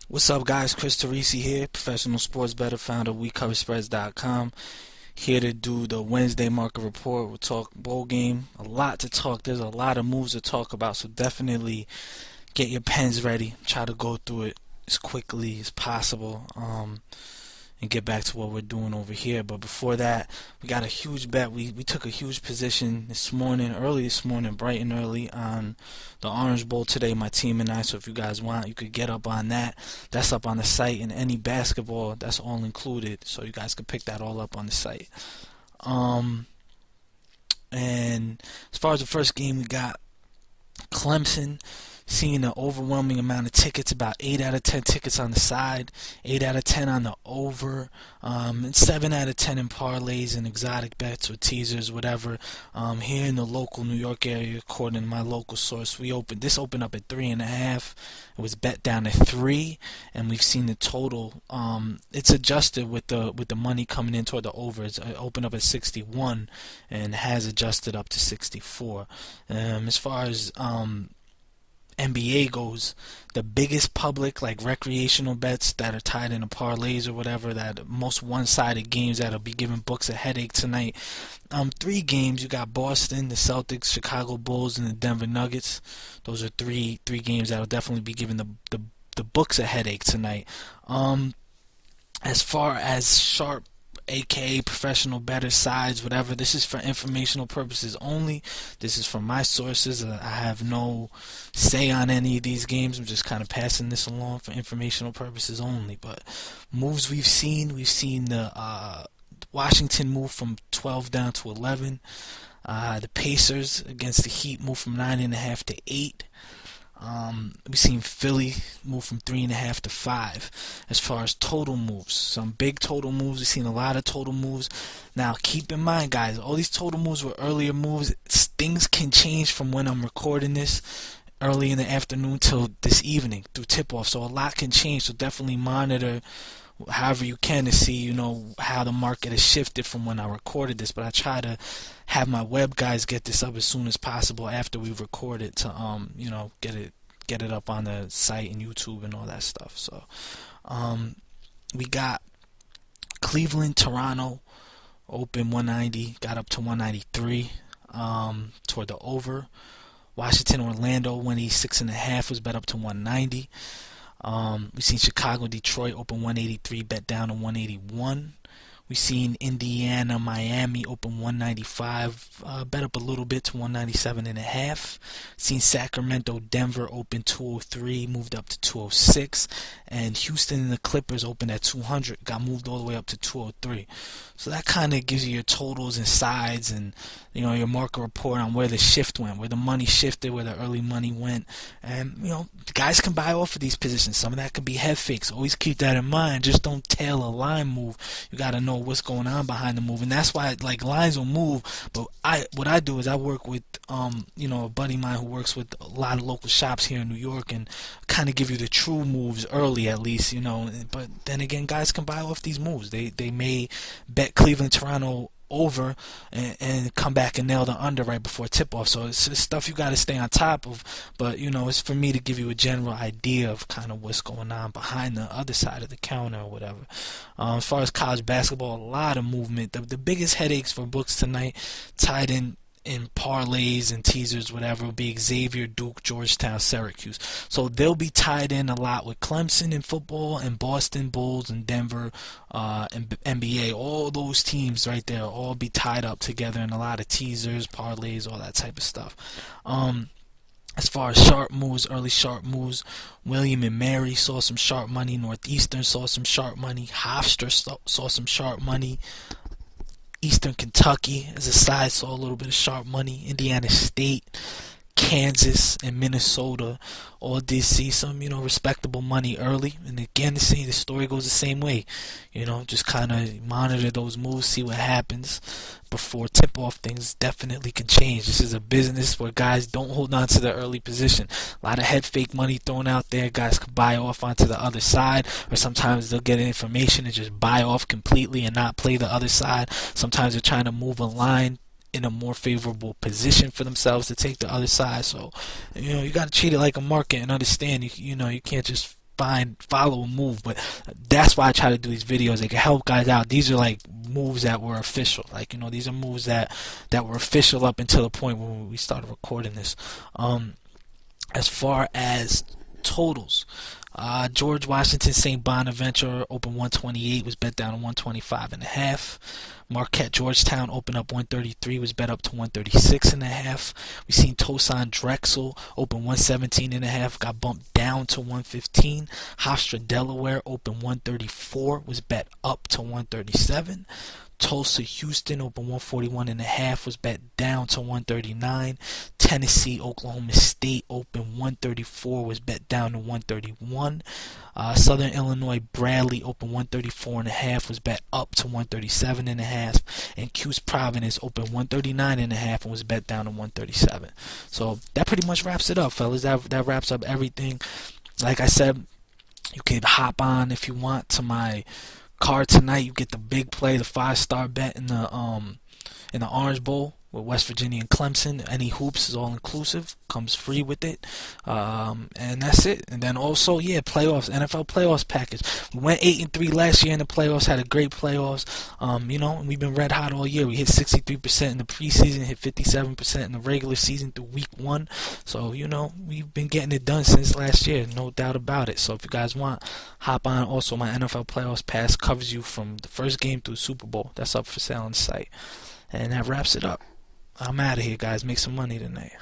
What's up, guys? Chris Teresi here, professional sports bettor, founder of WeCoverSpreads.com. Here to do the Wednesday market report. We'll talk bowl game. A lot to talk. There's a lot of moves to talk about, so definitely get your pens ready. Try to go through it as quickly as possible. And get back to what we're doing over here. But before that, we got a huge bet. We took a huge position early this morning, bright and early, on the Orange Bowl today, my team and I. So if you guys want, you could get up on that. That's up on the site, and any basketball, that's all included. So you guys could pick that all up on the site. And as far as the first game, we got Clemson seeing an overwhelming amount of tickets, about 8 out of 10 tickets on the side, 8 out of 10 on the over, and 7 out of 10 in parlays and exotic bets or teasers, whatever. Here in the local New York area, according to my local source, this opened up at 3.5. It was bet down to 3, and we've seen the total. It's adjusted with the money coming in toward the over. It's opened up at 61 and has adjusted up to 64. As far as NBA goes, the biggest public, like recreational bets that are tied into parlays or whatever, that most one-sided games that'll be giving books a headache tonight. 3 games. You got Boston, the Celtics, Chicago Bulls, and the Denver Nuggets. Those are three games that'll definitely be giving the books a headache tonight. As far as sharp, aka professional better sides, whatever, this is for informational purposes only. This is from my sources. I have no say on any of these games. I'm just kind of passing this along for informational purposes only. But moves we've seen the Washington move from 12 down to 11. The Pacers against the Heat move from 9.5 to 8. We've seen Philly move from 3.5 to 5. As far as total moves, some big total moves. We've seen a lot of total moves. Now, keep in mind, guys, all these total moves were earlier moves. Things can change from when I'm recording this early in the afternoon till this evening through tip-off. So a lot can change. So definitely monitor however you can to see, how the market has shifted from when I recorded this. But I try to have my web guys get this up as soon as possible after we record it to get it up on the site and YouTube and all that stuff. So we got Cleveland, Toronto open 190, got up to 193 toward the over. Washington, Orlando 186.5 was bet up to 190. We've seen Chicago, Detroit open 183, bet down to 181. We've seen Indiana, Miami open 195, bet up a little bit to 197.5. Seen Sacramento, Denver open 203, moved up to 206, and Houston and the Clippers opened at 200, got moved all the way up to 203. So that kind of gives you your totals and sides, and your market report on where the shift went, where the money shifted, where the early money went, and guys can buy off of these positions. Some of that could be head fakes. Always keep that in mind. Just don't tail a line move. You got to know what's going on behind the move, and that's why lines will move. But what I do is I work with a buddy of mine who works with a lot of local shops here in New York, and kind of give you the true moves early, at least. But then again, guys can buy off these moves. They may bet Cleveland, Toronto over and come back and nail the under right before tip off. So it's stuff you got to stay on top of. But it's for me to give you a general idea of kind of what's going on behind the other side of the counter or whatever. As far as college basketball, a lot of movement. The biggest headaches for books tonight, tied in parlays and teasers, whatever, will be Xavier, Duke, Georgetown, Syracuse. So they'll be tied in a lot with Clemson in football, and Boston, Bulls, and Denver and NBA. All those teams right there all be tied up together in a lot of teasers, parlays, all that type of stuff. As far as sharp moves, early sharp moves, William and Mary saw some sharp money. Northeastern saw some sharp money. Hofstra saw some sharp money. Eastern Kentucky, as a side, saw a little bit of sharp money. Indiana State, Kansas, and Minnesota all did see some, respectable money early. And again, the story goes the same way. Just kind of monitor those moves, see what happens before tip-off. Things definitely can change. This is a business where guys don't hold on to the early position. A lot of head fake money thrown out there. Guys can buy off onto the other side, or sometimes they'll get information and just buy off completely and not play the other side. Sometimes they're trying to move a line in a more favorable position for themselves to take the other side. So you got to treat it like a market and understand you can't just follow a move. But that's why I try to do these videos. They can help guys out. These are like moves that were official. Like, you know, these are moves that were official up until the point when we started recording this. As far as totals, George Washington St. Bonaventure open 128, was bet down to 125.5. Marquette Georgetown open up 133, was bet up to 136.5. We seen Tosan Drexel open 117.5, got bumped down to 115. Hofstra Delaware open 134, was bet up to 137. Tulsa Houston open 141.5, was bet down to 139. Tennessee Oklahoma State open 134, was bet down to 131. Southern Illinois Bradley open 134.5, was bet up to 137.5. And Cuse Providence open 139.5 and was bet down to 137. So that pretty much wraps it up, fellas. That wraps up everything. Like I said, you can hop on if you want to my card tonight. You get the big play, the 5-star bet in the Orange Bowl with West Virginia and Clemson. Any hoops is all inclusive, comes free with it, and that's it. And then also, yeah, playoffs, NFL playoffs package. We went 8-3 last year in the playoffs, had a great playoffs. You know, and we've been red hot all year. We hit 63% in the preseason, hit 57% in the regular season through week 1. So, you know, we've been getting it done since last year, no doubt about it. So if you guys want, hop on. Also, my NFL playoffs pass covers you from the first game through the Super Bowl. That's up for sale on the site. And that wraps it up. I'm out of here, guys. Make some money tonight.